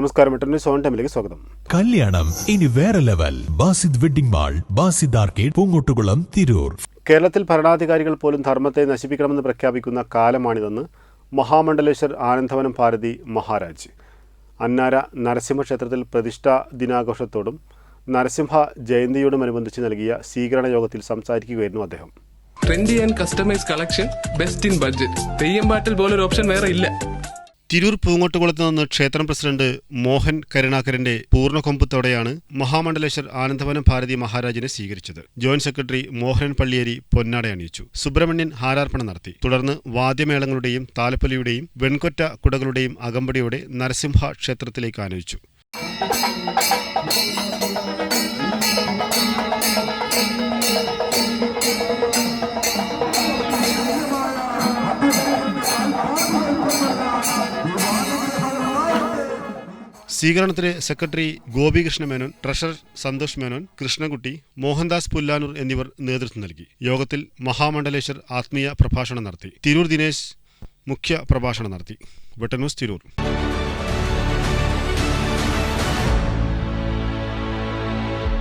നമസ്കാരം, news on ടൈമിലേക്ക് സ്വാഗതം. കല്യാണം ഇനി വേറെ level. Basid wedding mall, Basid arcade, Poonkottukulam, Tirur. കേരളത്തിൽ ഭരണാധികാരികൾ പോലും ധർമ്മത്തെ നശിപ്പിക്കണമെന്ന് പ്രഖ്യാപിക്കുന്ന കാലമാണിതെന്ന് മഹാമണ്ഡലേശ്വർ ആനന്ദവനം ഭാരതി മഹാരാജ്. അന്നാര നരസിംഹ ക്ഷേത്രത്തിൽ പ്രതിഷ്ഠാ ദിനാഘോഷത്തോടും നരസിംഹ ജയന്തിയോടുമനുബന്ധിച്ച് നൽകിയ സ്വീകരണ യോഗത്തിൽ സംസാരിക്കുകയായിരുന്നു അദ്ദേഹം. Trendy and customise collection, best in budget. Theyyam പാട്ടിൽ പോലൊരു ഓപ്ഷൻ വേറെ ഇല്ല. തിരൂർ പൂങ്ങോട്ടുകുളത്ത് നിന്ന് ക്ഷേത്രം പ്രസിഡന്റ് മോഹൻ കരുണാകരന്റെ പൂർണ്ണകൊമ്പത്തോടെയാണ് മഹാമണ്ഡലേശ്വർ ആനന്ദവനം ഭാരതി മഹാരാജിനെ സ്വീകരിച്ചത്. ജോയിന്റ് സെക്രട്ടറി മോഹനൻ പള്ളിയേരി പൊന്നാട അണിയിച്ചു. സുബ്രഹ്മണ്യൻ ഹാരാർപ്പണം നടത്തി. തുടർന്ന് വാദ്യമേളങ്ങളുടെയും താലപ്പൊലിയുടെയും വെൺകൊറ്റ കുടകളുടെയും അകമ്പടിയോടെ നരസിംഹ ക്ഷേത്രത്തിലേക്ക് ആനയിച്ചു. സ്വീകരണത്തിന് സെക്രട്ടറി ഗോപികൃഷ്ണ മേനോൻ, ട്രഷറർ സന്തോഷ് മേനോൻ, കൃഷ്ണകുട്ടി, മോഹൻദാസ് പുല്ലാനൂർ എന്നിവർ നേതൃത്വം നൽകി. യോഗത്തിൽ മഹാമണ്ഡലേശ്വർ ആത്മീയ പ്രഭാഷണം നടത്തി. തിരൂർ ദിനേശ് മുഖ്യ പ്രഭാഷണം നടത്തി. വെട്ടന്യൂസ് തിരൂർ.